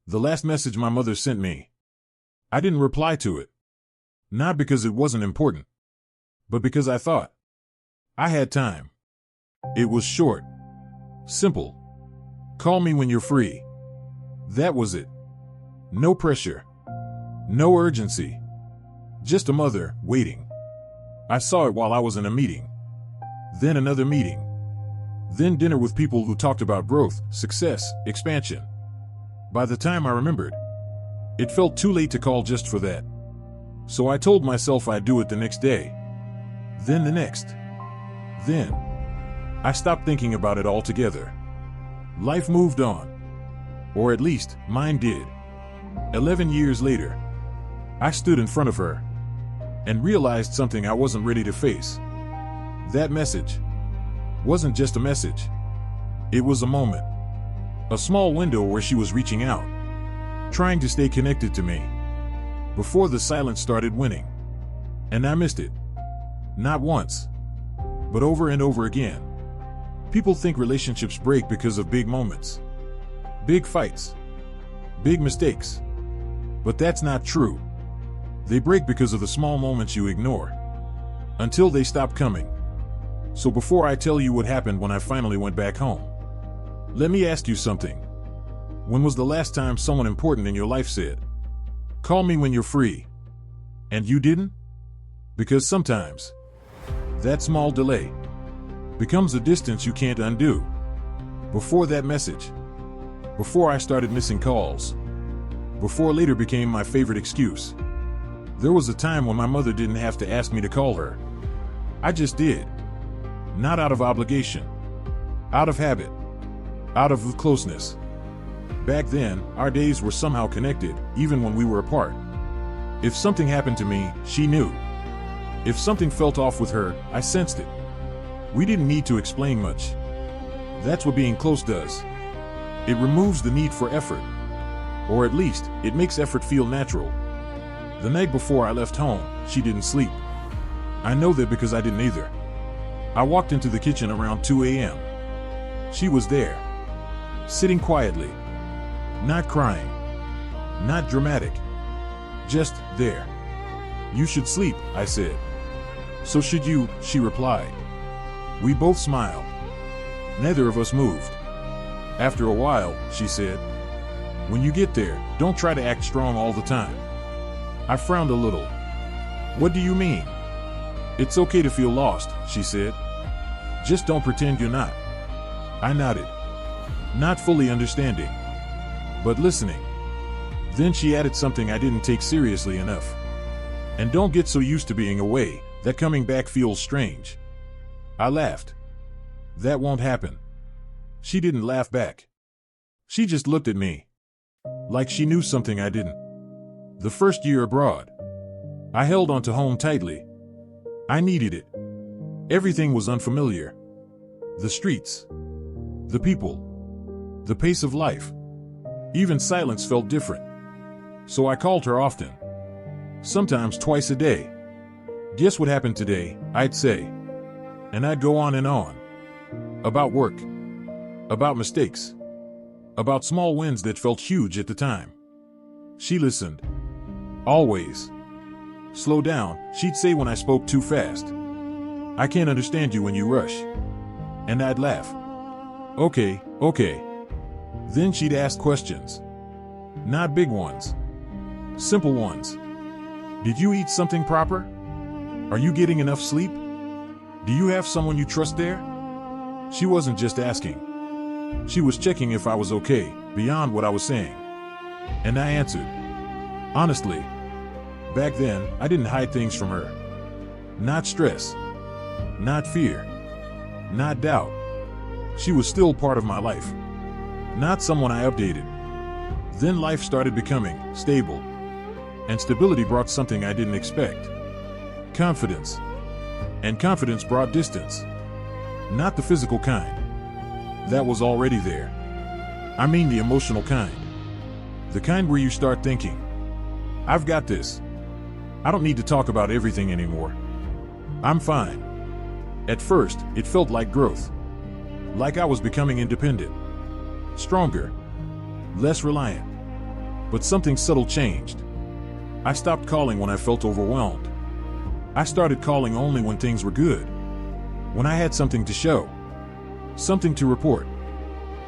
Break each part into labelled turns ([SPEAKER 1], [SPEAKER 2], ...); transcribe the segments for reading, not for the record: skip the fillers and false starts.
[SPEAKER 1] The last message my mother sent me. I didn't reply to it. Not because it wasn't important, but because I thought I had time. It was short, simple. Call me when you're free. That was it. No pressure. No urgency. Just a mother waiting. I saw it while I was in a meeting. Then another meeting. Then dinner with people who talked about growth, success, expansion. By the time I remembered, it felt too late to call just for that. So I told myself I'd do it the next day. Then the next. Then I stopped thinking about it altogether. Life moved on. Or at least, mine did. 11 years later, I stood in front of her and realized something I wasn't ready to face. That message wasn't just a message. It was a moment. A small window where she was reaching out, trying to stay connected to me, before the silence started winning. And I missed it. Not once, but over and over again. People think relationships break because of big moments, big fights, big mistakes. But that's not true. They break because of the small moments you ignore, until they stop coming. So before I tell you what happened when I finally went back home, let me ask you something. When was the last time someone important in your life said, "Call me when you're free," and you didn't? Because sometimes that small delay becomes a distance you can't undo. Before that message, before I started missing calls, before later became my favorite excuse, there was a time when my mother didn't have to ask me to call her. I just did. Not out of obligation, out of habit, out of closeness. Back then, our days were somehow connected, even when we were apart. If something happened to me, she knew. If something felt off with her, I sensed it. We didn't need to explain much. That's what being close does. It removes the need for effort. Or at least, it makes effort feel natural. The night before I left home, she didn't sleep. I know that because I didn't either. I walked into the kitchen around 2 a.m. She was there, sitting quietly, not crying, not dramatic, just there. "You should sleep," I said. "So should you," she replied. We both smiled. Neither of us moved. After a while, she said, "When you get there, don't try to act strong all the time." I frowned a little. "What do you mean?" "It's okay to feel lost," she said. "Just don't pretend you're not." I nodded, not fully understanding, but listening. Then she added something I didn't take seriously enough. "And don't get so used to being away that coming back feels strange." I laughed. "That won't happen." She didn't laugh back. She just looked at me, like she knew something I didn't. The first year abroad, I held on to home tightly. I needed it. Everything was unfamiliar. The streets, the people, the pace of life. Even silence felt different. So I called her often, sometimes twice a day. "Guess what happened today?" I'd say. And I'd go on and on. About work, about mistakes, about small wins that felt huge at the time. She listened. Always. "Slow down," she'd say when I spoke too fast. "I can't understand you when you rush." And I'd laugh. Okay. Then she'd ask questions. Not big ones. Simple ones. "Did you eat something proper? Are you getting enough sleep? Do you have someone you trust there?" She wasn't just asking. She was checking if I was okay, beyond what I was saying. And I answered. Honestly, back then, I didn't hide things from her. Not stress. Not fear. Not doubt. She was still part of my life. Not someone I updated. Then life started becoming stable. And stability brought something I didn't expect. Confidence. And confidence brought distance. Not the physical kind. That was already there. I mean the emotional kind. The kind where you start thinking, "I've got this. I don't need to talk about everything anymore. I'm fine." At first, it felt like growth. Like I was becoming independent. Stronger. Less reliant. But something subtle changed. I stopped calling when I felt overwhelmed. I started calling only when things were good. When I had something to show. Something to report.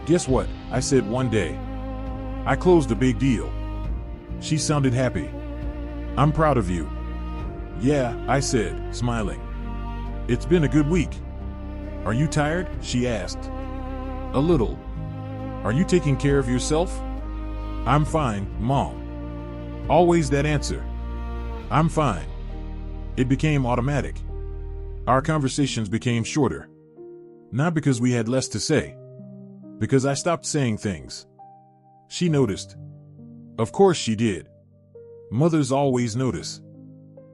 [SPEAKER 1] Guess what? I said one day. I closed a big deal. She sounded happy. I'm proud of you. Yeah, I said, smiling. It's been a good week. Are you tired? She asked. A little. Are you taking care of yourself? I'm fine, Mom. Always that answer. I'm fine. It became automatic. Our conversations became shorter. Not because we had less to say. Because I stopped saying things. She noticed. Of course she did. Mothers always notice.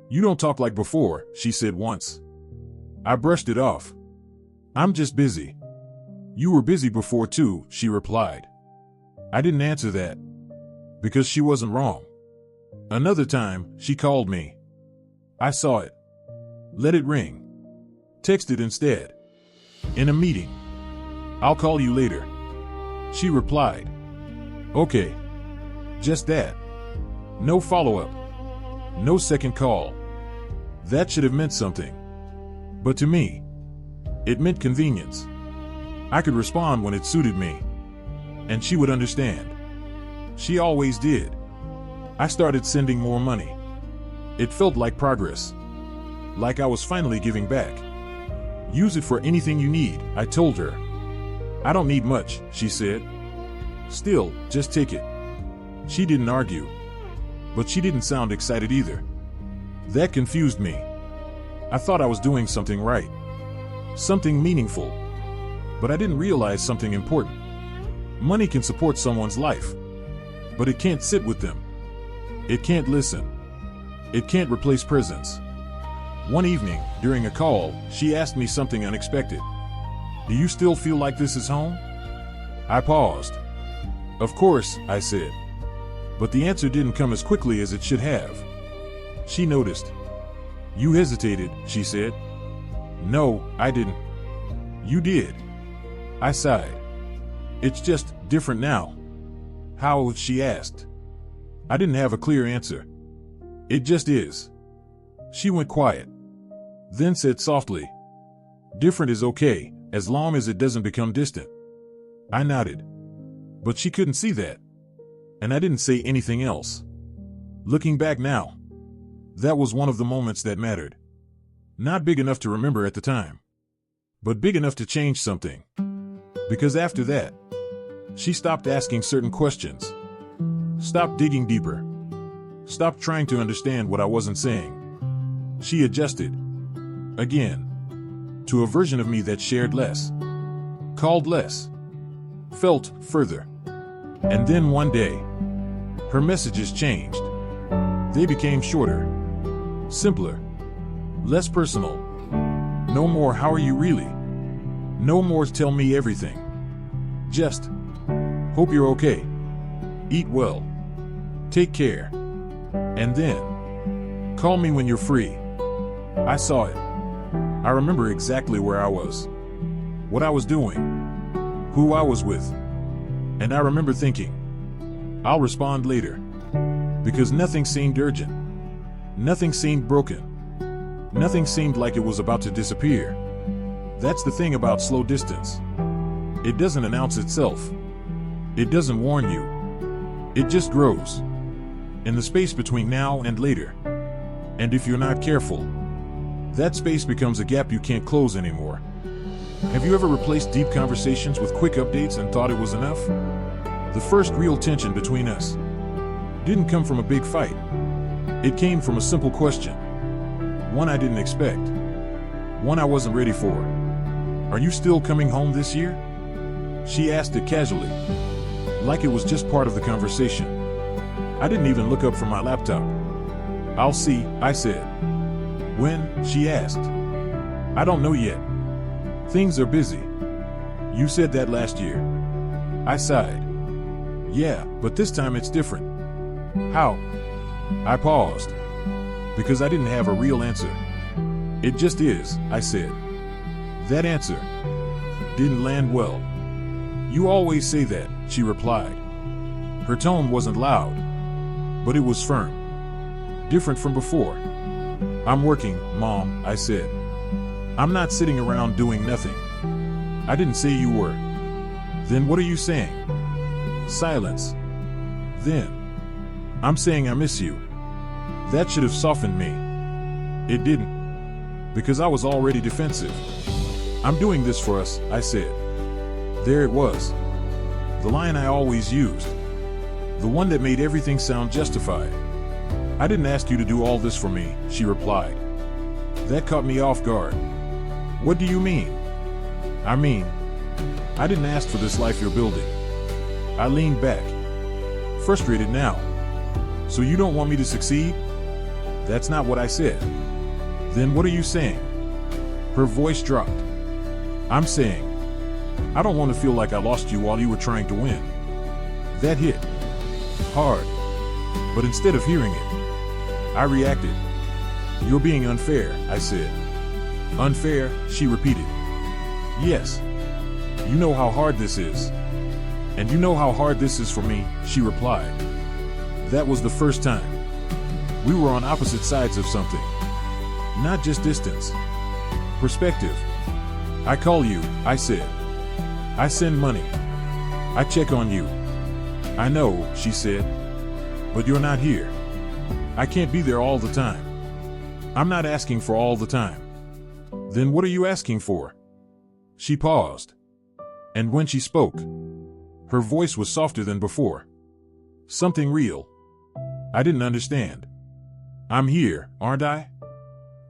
[SPEAKER 1] You don't talk like before, she said once. I brushed it off. I'm just busy. You were busy before too, she replied. I didn't answer that. Because she wasn't wrong. Another time, she called me. I saw it. Let it ring. Texted instead. In a meeting. I'll call you later. She replied. Okay. Just that. No follow-up. No second call. That should have meant something. But to me, it meant convenience. I could respond when it suited me. And she would understand. She always did. I started sending more money. It felt like progress. Like I was finally giving back. Use it for anything you need, I told her. I don't need much, she said. Still, just take it. She didn't argue. But she didn't sound excited either. That confused me. I thought I was doing something right. Something meaningful. But I didn't realize something important. Money can support someone's life. But it can't sit with them. It can't listen. It can't replace presence. One evening, during a call, she asked me something unexpected. Do you still feel like this is home? I paused. Of course, I said. But the answer didn't come as quickly as it should have. She noticed. You hesitated, she said. No, I didn't. You did. I sighed. It's just different now. How? She asked. I didn't have a clear answer. It just is. She went quiet. Then said softly, different is okay, as long as it doesn't become distant. I nodded. But she couldn't see that. And I didn't say anything else. Looking back now, that was one of the moments that mattered. Not big enough to remember at the time, but big enough to change something. Because after that, she stopped asking certain questions. Stopped digging deeper. Stopped trying to understand what I wasn't saying. She adjusted. Again. To a version of me that shared less. Called less. Felt further. And then one day, her messages changed. They became shorter. Simpler. Less personal. No more how are you really? No more tell me everything. Just hope you're okay. Eat well. Take care. And then call me when you're free. I saw it. I remember exactly where I was. What I was doing. Who I was with. And I remember thinking, I'll respond later. Because nothing seemed urgent. Nothing seemed broken. Nothing seemed like it was about to disappear. That's the thing about slow distance. It doesn't announce itself. It doesn't warn you. It just grows. In the space between now and later. And if you're not careful, that space becomes a gap you can't close anymore. Have you ever replaced deep conversations with quick updates and thought it was enough? The first real tension between us didn't come from a big fight. It came from a simple question. One I didn't expect. One I wasn't ready for. Are you still coming home this year? She asked it casually, like it was just part of the conversation. I didn't even look up from my laptop. I'll see, I said. When? She asked. I don't know yet. Things are busy. You said that last year. I sighed. Yeah, but this time it's different. How? I paused. Because I didn't have a real answer. It just is, I said. That answer didn't land well. You always say that, she replied. Her tone wasn't loud. but it was firm. Different from before. I'm working, Mom, I said. I'm not sitting around doing nothing. I didn't say you were. Then what are you saying? Silence. Then. I'm saying I miss you. That should have softened me. It didn't. Because I was already defensive. I'm doing this for us, I said. There it was. The line I always used. The one that made everything sound justified. I didn't ask you to do all this for me, she replied. That caught me off guard. What do you mean? I mean, I didn't ask for this life you're building. I leaned back. Frustrated now. So you don't want me to succeed? That's not what I said. Then what are you saying? Her voice dropped. I'm saying, I don't want to feel like I lost you while you were trying to win. That hit. Hard. But instead of hearing it, I reacted. You're being unfair, I said. Unfair, she repeated. Yes. You know how hard this is. And you know how hard this is for me, she replied. That was the first time. We were on opposite sides of something. Not just distance. Perspective. I call you, I said. I send money. I check on you. I know, she said. But you're not here. I can't be there all the time. I'm not asking for all the time. Then what are you asking for? She paused. And when she spoke, her voice was softer than before. Something real. I didn't understand. I'm here, aren't I?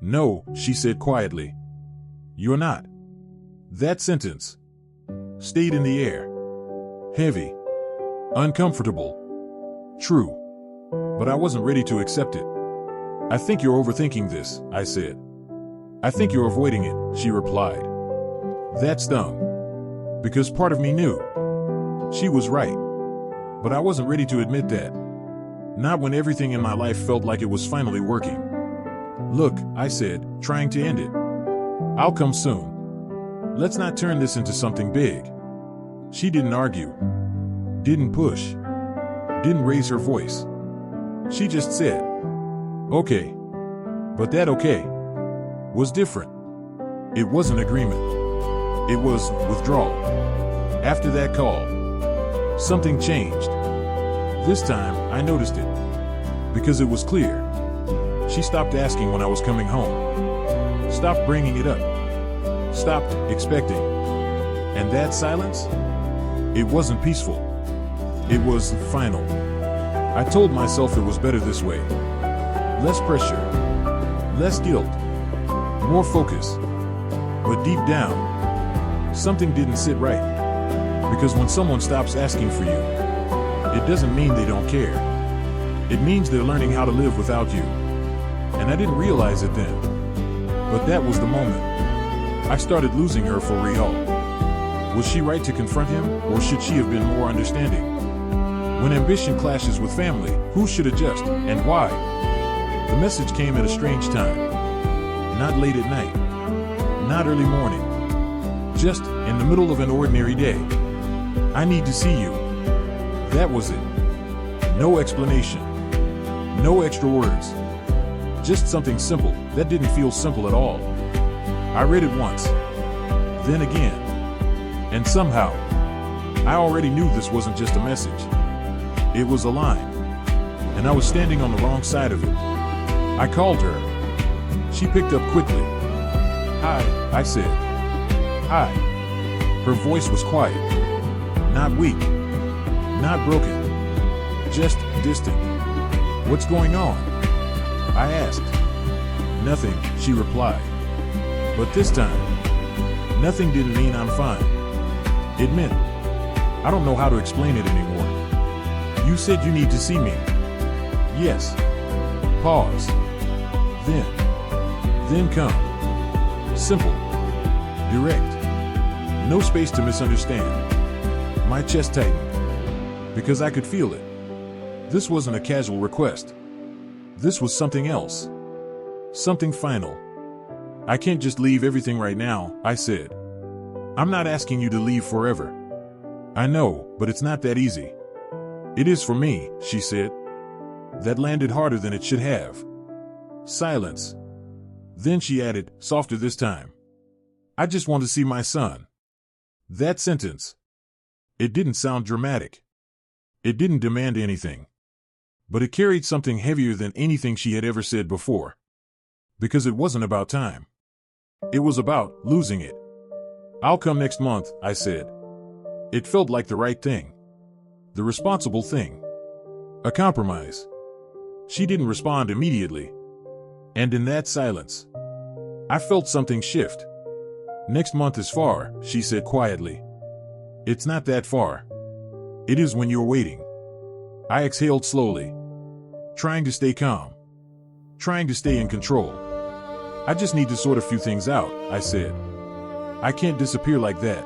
[SPEAKER 1] No, she said quietly. You're not. That sentence stayed in the air. Heavy. Uncomfortable. True. But I wasn't ready to accept it. I think you're overthinking this, I said. I think you're avoiding it, she replied. That stung. Because part of me knew. She was right. But I wasn't ready to admit that. Not when everything in my life felt like it was finally working. Look, I said, trying to end it. I'll come soon. Let's not turn this into something big. She didn't argue. Didn't push. Didn't raise her voice. She just said, okay. But that okay was different. It wasn't agreement. It was withdrawal. After that call, something changed. This time, I noticed it. Because it was clear. She stopped asking when I was coming home. Stopped bringing it up. Stopped expecting. And that silence? It wasn't peaceful. It was final. I told myself it was better this way. Less pressure. Less guilt. More focus. But deep down, something didn't sit right. Because when someone stops asking for you, it doesn't mean they don't care. It means they're learning how to live without you. And I didn't realize it then. But that was the moment. I started losing her for real. Was she right to confront him, or should she have been more understanding? When ambition clashes with family, who should adjust, and why? The message came at a strange time. Not late at night. Not early morning. Just in the middle of an ordinary day. I need to see you. That was it. No explanation. No extra words. Just something simple that didn't feel simple at all. I read it once. Then again. And somehow, I already knew this wasn't just a message. It was a line. And I was standing on the wrong side of it. I called her. She picked up quickly. Hi, I said. Hi. Her voice was quiet. Not weak. Not broken. Just distant. What's going on? I asked. Nothing, she replied. But this time, nothing didn't mean I'm fine. It meant, I don't know how to explain it anymore. You said you need to see me. Yes. Pause. Then come. Simple. Direct. No space to misunderstand. My chest tightened. Because I could feel it. This wasn't a casual request. This was something else. Something final. I can't just leave everything right now, I said. I'm not asking you to leave forever. I know, but it's not that easy. It is for me, she said. That landed harder than it should have. Silence. Then she added, softer this time. I just want to see my son. That sentence. It didn't sound dramatic. It didn't demand anything. But it carried something heavier than anything she had ever said before. Because it wasn't about time. It was about losing it. I'll come next month, I said. It felt like the right thing. The responsible thing. A compromise. She didn't respond immediately. And in that silence, I felt something shift. Next month is far, she said quietly. It's not that far. It is when you're waiting. I exhaled slowly. Trying to stay calm. Trying to stay in control. I just need to sort a few things out, I said. I can't disappear like that.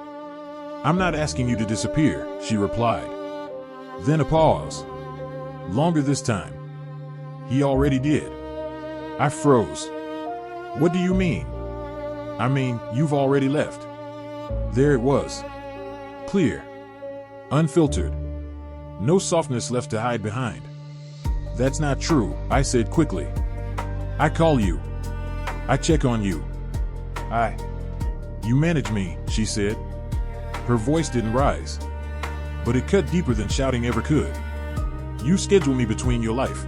[SPEAKER 1] I'm not asking you to disappear, she replied. Then a pause. Longer this time. He already did. I froze. What do you mean? I mean, you've already left. There it was. Clear. Unfiltered. No softness left to hide behind. That's not true, I said quickly. I call you. I check on you. You manage me, she said. Her voice didn't rise. But it cut deeper than shouting ever could. You schedule me between your life.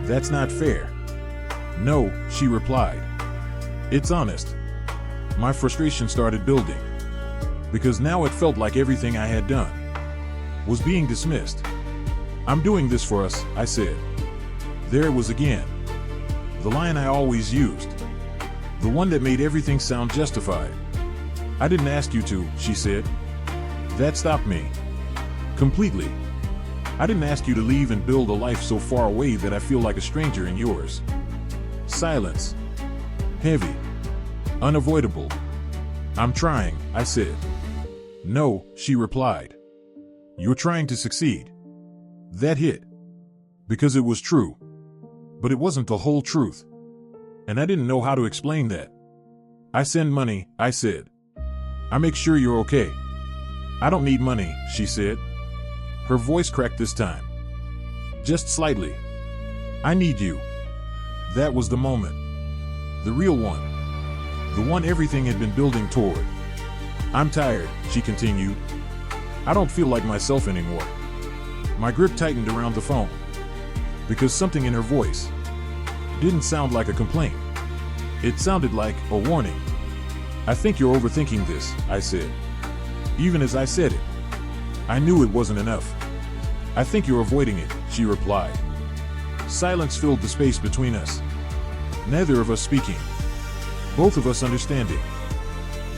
[SPEAKER 1] That's not fair. No, she replied. It's honest. My frustration started building. Because now it felt like everything I had done was being dismissed. I'm doing this for us, I said. There it was again. The line I always used. The one that made everything sound justified. I didn't ask you to, she said. That stopped me. Completely. I didn't ask you to leave and build a life so far away that I feel like a stranger in yours. Silence. Heavy. Unavoidable. I'm trying, I said. No, she replied. You're trying to succeed. That hit. Because it was true. But it wasn't the whole truth. And I didn't know how to explain that. I send money, I said. I make sure you're okay. I don't need money, she said. Her voice cracked this time. Just slightly. I need you. That was the moment. The real one. The one everything had been building toward. I'm tired, she continued. I don't feel like myself anymore. My grip tightened around the phone. Because something in her voice didn't sound like a complaint. It sounded like a warning. I think you're overthinking this, I said. Even as I said it, I knew it wasn't enough. I think you're avoiding it, she replied. Silence filled the space between us. Neither of us speaking. Both of us understanding.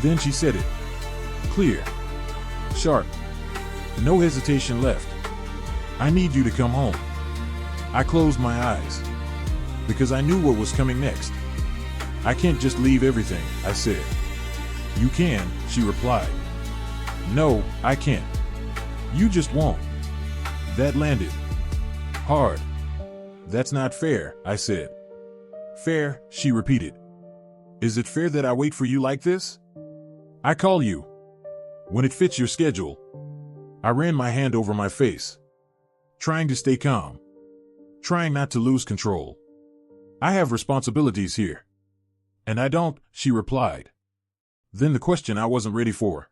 [SPEAKER 1] Then she said it. Clear. Sharp. No hesitation left. I need you to come home. I closed my eyes. Because I knew what was coming next. I can't just leave everything, I said. You can, she replied. No, I can't. You just won't. That landed. Hard. That's not fair, I said. Fair, she repeated. Is it fair that I wait for you like this? I call you. When it fits your schedule. I ran my hand over my face. Trying to stay calm. Trying not to lose control. I have responsibilities here. And I don't, she replied. Then the question I wasn't ready for.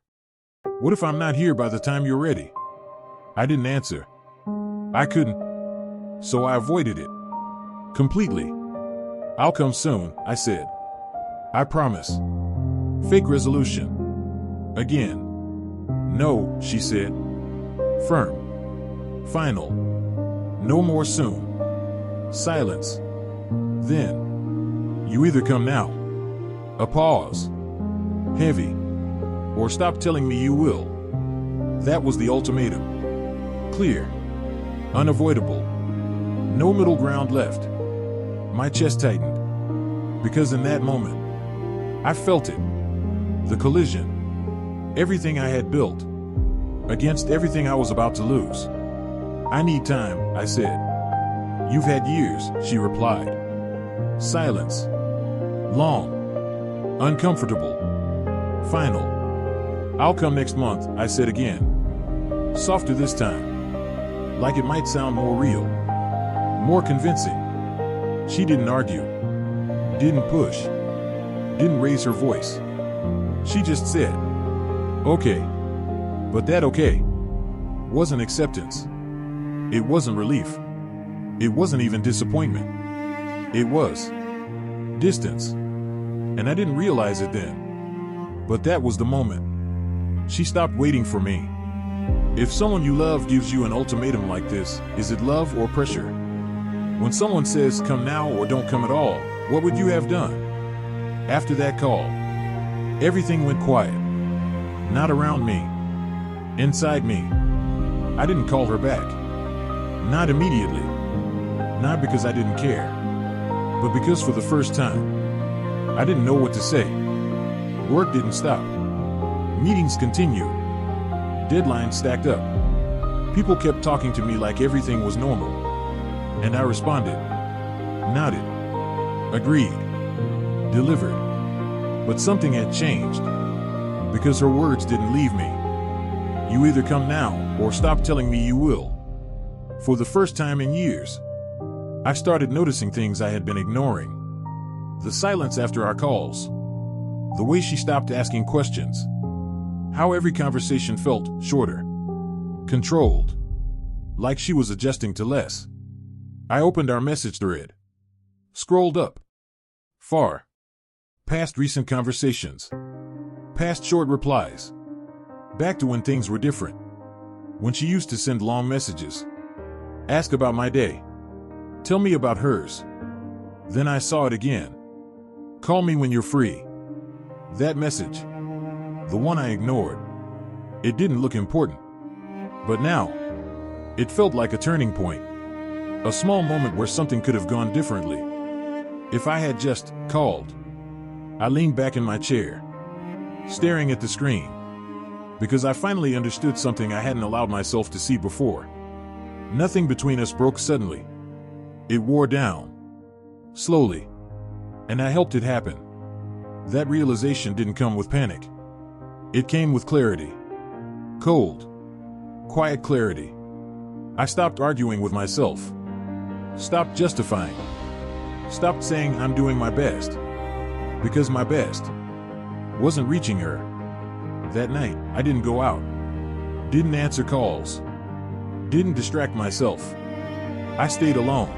[SPEAKER 1] What if I'm not here by the time you're ready? I didn't answer. I couldn't. So I avoided it. Completely. I'll come soon, I said. I promise. Fake resolution. Again. No, she said. Firm. Final. No more soon. Silence. Then. You either come now. A pause. Heavy. Or stop telling me you will. That was the ultimatum. Clear. Unavoidable. No middle ground left. My chest tightened. Because in that moment, I felt it. The collision. Everything I had built. Against everything I was about to lose. I need time, I said. You've had years, she replied. Silence. Long. Uncomfortable. Final. I'll come next month, I said again. Softer this time. Like it might sound more real. more convincing. She didn't argue, didn't push, didn't raise her voice. She just said, "Okay." But that okay wasn't acceptance. It wasn't relief. It wasn't even disappointment. It was distance. And I didn't realize it then. But that was the moment. She stopped waiting for me. If someone you love gives you an ultimatum like this, is it love or pressure? When someone says, "Come now or don't come at all," what would you have done? After that call, everything went quiet. Not around me. Inside me. I didn't call her back. Not immediately. Not because I didn't care. But because for the first time, I didn't know what to say. Work didn't stop. Meetings continued. Deadlines stacked up. People kept talking to me like everything was normal. And I responded. Nodded. Agreed. Delivered. But something had changed. Because her words didn't leave me. You either come now or stop telling me you will. For the first time in years, I started noticing things I had been ignoring. The silence after our calls. The way she stopped asking questions. How every conversation felt shorter. Controlled. Like she was adjusting to less. I opened our message thread. Scrolled up. Far. Past recent conversations. Past short replies. Back to when things were different. When she used to send long messages. Ask about my day. Tell me about hers. Then I saw it again. Call me when you're free. That message. The one I ignored. It didn't look important. But now, it felt like a turning point. A small moment where something could have gone differently. If I had just called. I leaned back in my chair, staring at the screen. Because I finally understood something I hadn't allowed myself to see before. Nothing between us broke suddenly. It wore down. Slowly. And I helped it happen. That realization didn't come with panic. It came with clarity. Cold. Quiet clarity. I stopped arguing with myself. Stopped justifying. Stopped saying I'm doing my best. Because my best wasn't reaching her. That night, I didn't go out. Didn't answer calls. Didn't distract myself. I stayed alone.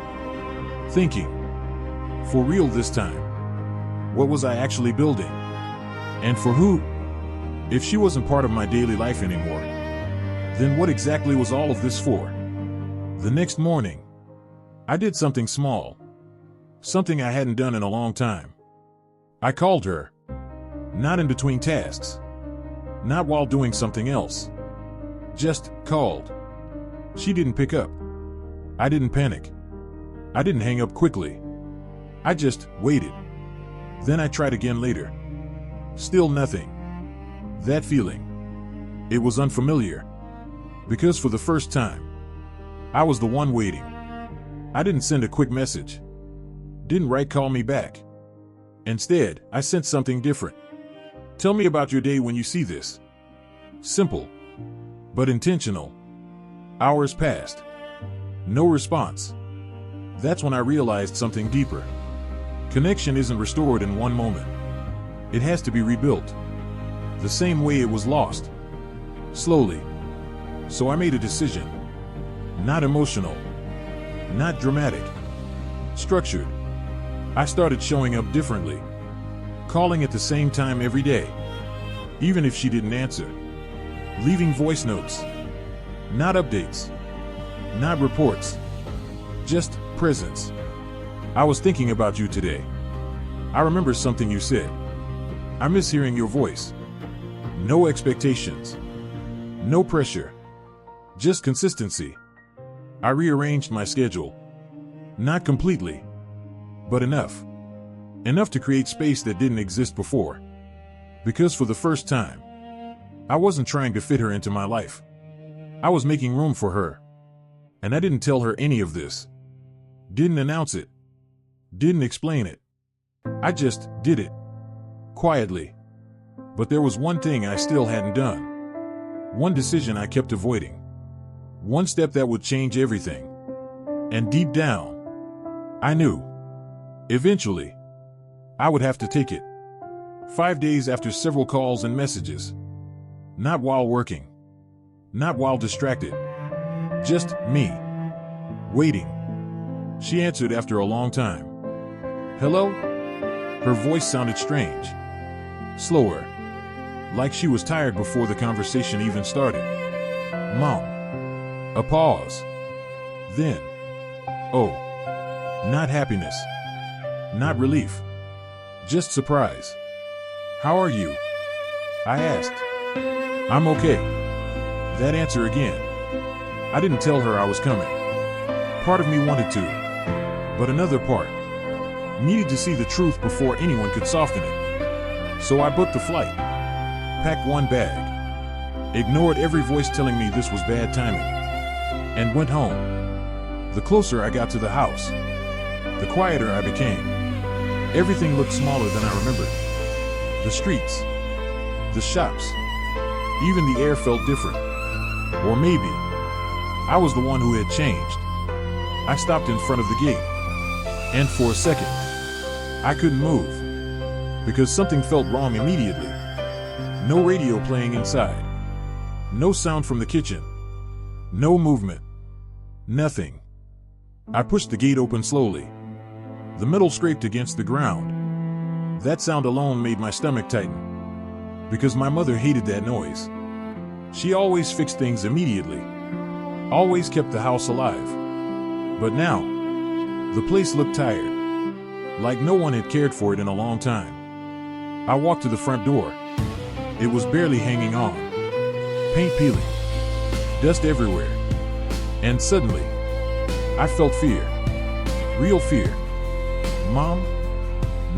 [SPEAKER 1] Thinking. For real this time. What was I actually building? And for who? If she wasn't part of my daily life anymore, then what exactly was all of this for? The next morning, I did something small. Something I hadn't done in a long time. I called her. Not in between tasks. Not while doing something else. Just called. She didn't pick up. I didn't panic. I didn't hang up quickly. I just waited. Then I tried again later. Still nothing. That feeling. It was unfamiliar. Because for the first time, I was the one waiting. I didn't send a quick message. Didn't write "call me back." Instead, I sent something different. Tell me about your day when you see this. Simple. But intentional. Hours passed. No response. That's when I realized something deeper. Connection isn't restored in one moment. It has to be rebuilt. The same way it was lost. Slowly. So I made a decision. Not emotional. Not dramatic. Structured. I started showing up differently. Calling at the same time every day. Even if she didn't answer. Leaving voice notes. Not updates. Not reports. Just presence. I was thinking about you today. I remember something you said. I miss hearing your voice. No expectations. No pressure. Just consistency. I rearranged my schedule. Not completely. But enough. Enough to create space that didn't exist before. Because for the first time, I wasn't trying to fit her into my life. I was making room for her. And I didn't tell her any of this. Didn't announce it. Didn't explain it. I just did it. Quietly. But there was one thing I still hadn't done. One decision I kept avoiding. One step that would change everything. And deep down, I knew. Eventually, I would have to take it. 5 days after several calls and messages. Not while working. Not while distracted. Just me. Waiting. She answered after a long time. Hello? Her voice sounded strange. Slower. Like she was tired before the conversation even started. Mom. A pause. Then. Oh. Not happiness. Not relief. Just surprise. How are you? I asked. I'm okay. That answer again. I didn't tell her I was coming. Part of me wanted to, but another part needed to see the truth before anyone could soften it. So I booked the flight, packed one bag, ignored every voice telling me this was bad timing, and went home. The closer I got to the house, the quieter I became. Everything looked smaller than I remembered. The streets, the shops, even the air felt different. Or maybe I was the one who had changed. I stopped in front of the gate, and for a second, I couldn't move, because something felt wrong immediately. No radio playing inside. No sound from the kitchen. No movement. Nothing. I pushed the gate open slowly. The metal scraped against the ground. That sound alone made my stomach tighten, because my mother hated that noise. She always fixed things immediately, always kept the house alive. But now, the place looked tired, like no one had cared for it in a long time. I walked to the front door. It was barely hanging on. Paint peeling, dust everywhere. And suddenly, I felt fear. Real fear. Mom?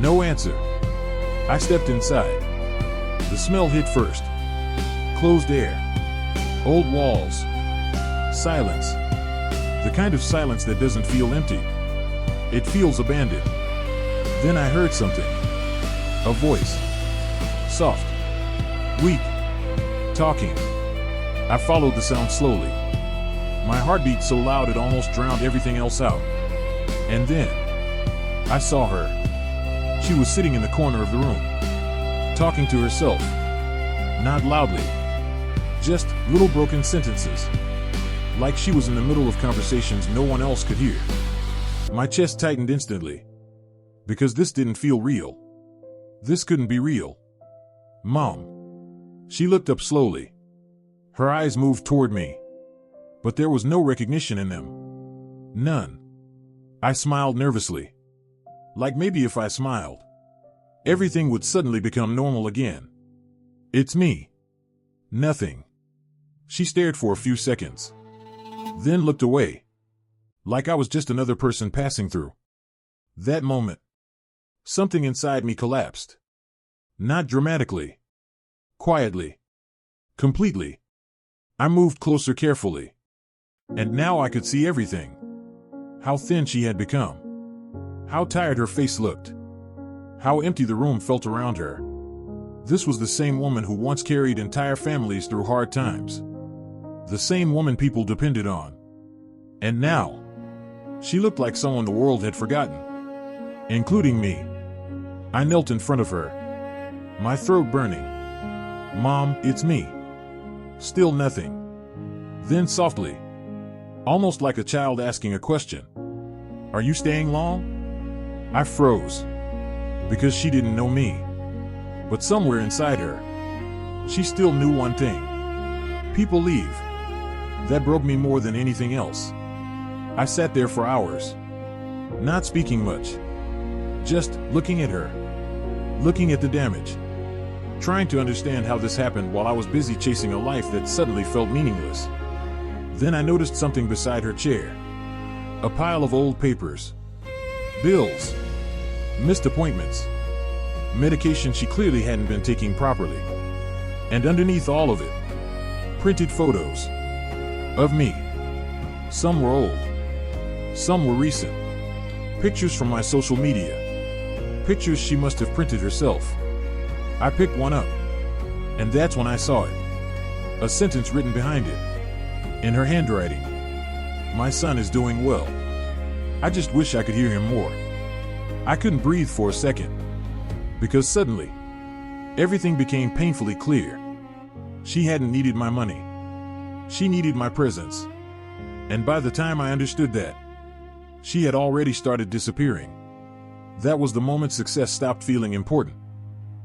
[SPEAKER 1] No answer. I stepped inside. The smell hit first. Closed air. Old walls. Silence. The kind of silence that doesn't feel empty. It feels abandoned. Then I heard something. A voice. Soft. Weak. Talking. I followed the sound slowly. My heart beat so loud it almost drowned everything else out. And then, I saw her. She was sitting in the corner of the room, talking to herself. Not loudly. Just little broken sentences. Like she was in the middle of conversations no one else could hear. My chest tightened instantly. Because this didn't feel real. This couldn't be real. Mom. She looked up slowly. Her eyes moved toward me. But there was no recognition in them. None. I smiled nervously. Like maybe if I smiled, everything would suddenly become normal again. It's me. Nothing. She stared for a few seconds. Then looked away. Like I was just another person passing through. That moment, something inside me collapsed. Not dramatically. Quietly. Completely. I moved closer carefully. And now I could see everything. How thin she had become. How tired her face looked. How empty the room felt around her. This was the same woman who once carried entire families through hard times. The same woman people depended on. And now, she looked like someone the world had forgotten. Including me. I knelt in front of her. My throat burning. Mom, it's me. Still nothing. Then softly. Almost like a child asking a question. Are you staying long? I froze. Because she didn't know me. But somewhere inside her, she still knew one thing. People leave. That broke me more than anything else. I sat there for hours. Not speaking much. Just looking at her. Looking at the damage. Trying to understand how this happened while I was busy chasing a life that suddenly felt meaningless. Then I noticed something beside her chair. A pile of old papers. Bills. Missed appointments. Medication she clearly hadn't been taking properly. And underneath all of it, printed photos. Of me. Some were old. Some were recent. Pictures from my social media. Pictures she must have printed herself. I picked one up. And that's when I saw it. A sentence written behind it. In her handwriting. My son is doing well. I just wish I could hear him more. I couldn't breathe for a second, because suddenly, everything became painfully clear. She hadn't needed my money. She needed my presence. And by the time I understood that, she had already started disappearing. That was the moment success stopped feeling important.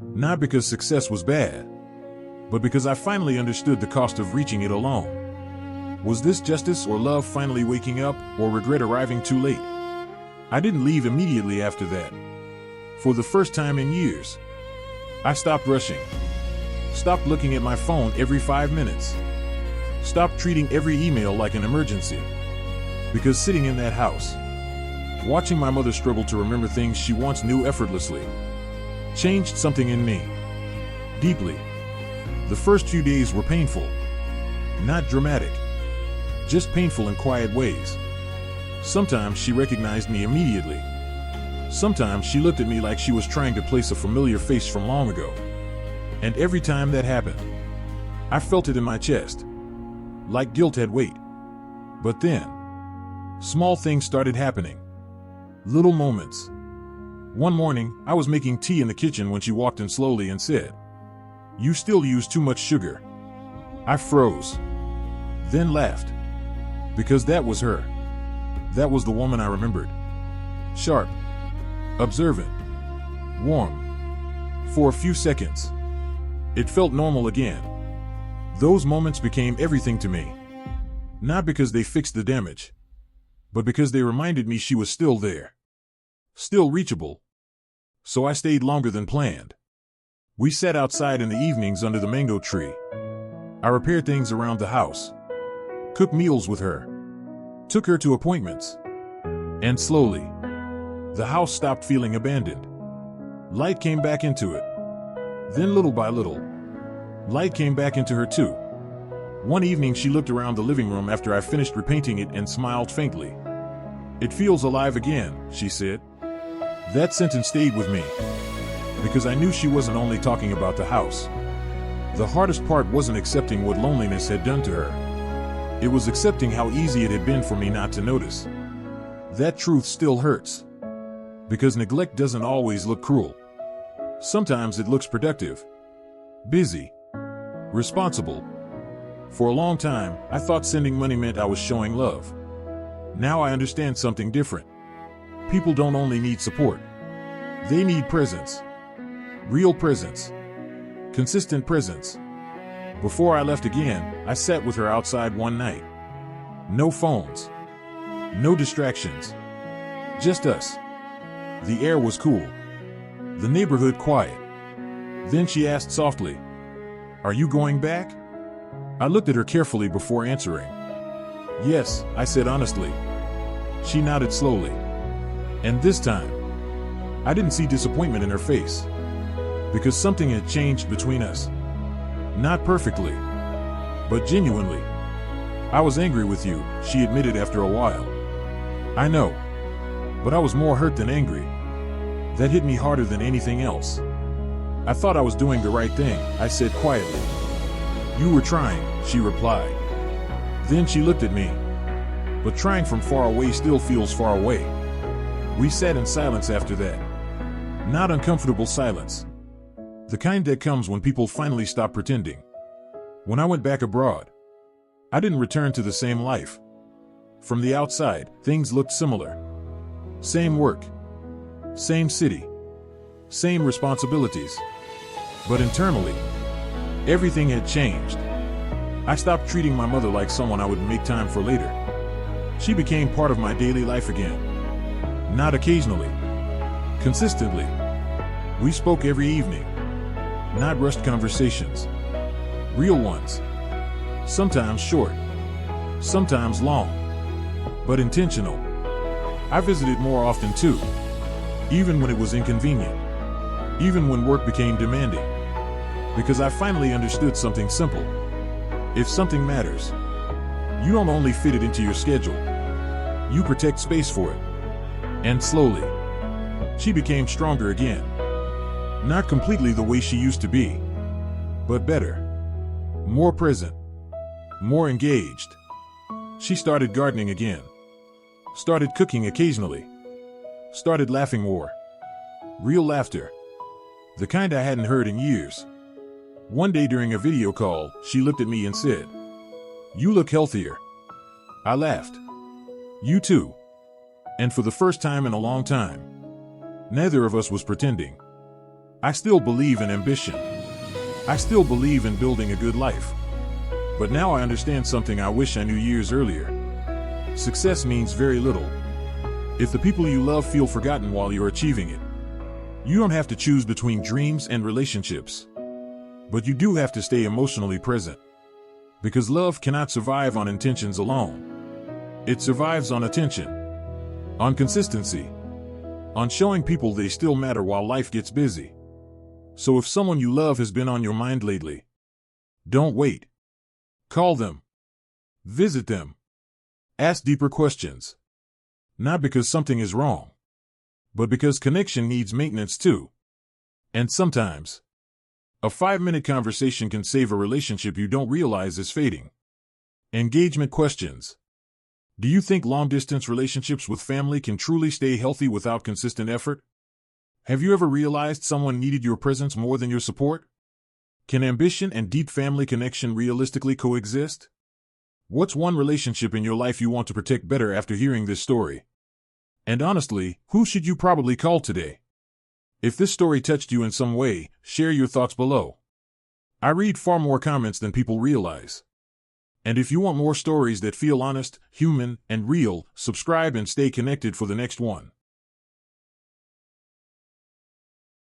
[SPEAKER 1] Not because success was bad, but because I finally understood the cost of reaching it alone. Was this justice or love finally waking up, or regret arriving too late? I didn't leave immediately after that. For the first time in years, I stopped rushing. Stopped looking at my phone every 5 minutes. Stopped treating every email like an emergency. Because sitting in that house, watching my mother struggle to remember things she once knew effortlessly, changed something in me. Deeply. The first few days were painful. Not dramatic. Just painful in quiet ways. Sometimes she recognized me immediately. Sometimes she looked at me like she was trying to place a familiar face from long ago. And every time that happened, I felt it in my chest. Like guilt had weight. But then, small things started happening. Little moments. One morning, I was making tea in the kitchen when she walked in slowly and said, "You still use too much sugar." I froze. Then laughed. Because that was her. That was the woman I remembered. Sharp. Observant. Warm. For a few seconds, it felt normal again. Those moments became everything to me. Not because they fixed the damage, but because they reminded me she was still there. Still reachable. So I stayed longer than planned. We sat outside in the evenings under the mango tree. I repaired things around the house. Cooked meals with her. Took her to appointments. And slowly, the house stopped feeling abandoned. Light came back into it. Then little by little, light came back into her too. One evening she looked around the living room after I finished repainting it and smiled faintly. "It feels alive again," she said. That sentence stayed with me, because I knew she wasn't only talking about the house. The hardest part wasn't accepting what loneliness had done to her. It was accepting how easy it had been for me not to notice. That truth still hurts. Because neglect doesn't always look cruel. Sometimes it looks productive, busy, responsible. For a long time, I thought sending money meant I was showing love. Now I understand something different. People don't only need support. They need presence. Real presence. Consistent presence. Before I left again, I sat with her outside one night. No phones. No distractions. Just us. The air was cool. The neighborhood quiet. Then she asked softly, "Are you going back?" I looked at her carefully before answering. "Yes," I said honestly. She nodded slowly. And this time, I didn't see disappointment in her face. Because something had changed between us. Not perfectly, but genuinely. "I was angry with you," she admitted after a while. "I know. But I was more hurt than angry. That hit me harder than anything else. I thought I was doing the right thing," I said quietly. "You were trying," she replied. Then she looked at me. But trying from far away still feels far away. We sat in silence after that. Not uncomfortable silence. The kind that comes when people finally stop pretending. When I went back abroad, I didn't return to the same life. From the outside, things looked similar. Same work. Same city. Same responsibilities. But internally, everything had changed. I stopped treating my mother like someone I would make time for later. She became part of my daily life again. Not occasionally. Consistently. We spoke every evening. Not rushed conversations. Real ones. Sometimes short. Sometimes long. But intentional. I visited more often too. Even when it was inconvenient. Even when work became demanding. Because I finally understood something simple. If something matters, you don't only fit it into your schedule. You protect space for it. And slowly, she became stronger again. Not completely the way she used to be, but better. More present. More engaged. She started gardening again. Started cooking occasionally. Started laughing more. Real laughter. The kind I hadn't heard in years. One day during a video call, she looked at me and said, "You look healthier." I laughed. "You too." And for the first time in a long time, neither of us was pretending. I still believe in ambition. I still believe in building a good life. But now I understand something I wish I knew years earlier. Success means very little if the people you love feel forgotten while you're achieving it. You don't have to choose between dreams and relationships. But you do have to stay emotionally present. Because love cannot survive on intentions alone. It survives on attention, on consistency, on showing people they still matter while life gets busy. So if someone you love has been on your mind lately, don't wait. Call them. Visit them. Ask deeper questions. Not because something is wrong, but because connection needs maintenance too. And sometimes, a 5-minute conversation can save a relationship you don't realize is fading. Engagement questions. Do you think long-distance relationships with family can truly stay healthy without consistent effort? Have you ever realized someone needed your presence more than your support? Can ambition and deep family connection realistically coexist? What's one relationship in your life you want to protect better after hearing this story? And honestly, who should you probably call today? If this story touched you in some way, share your thoughts below. I read far more comments than people realize. And if you want more stories that feel honest, human, and real, subscribe and stay connected for the next one.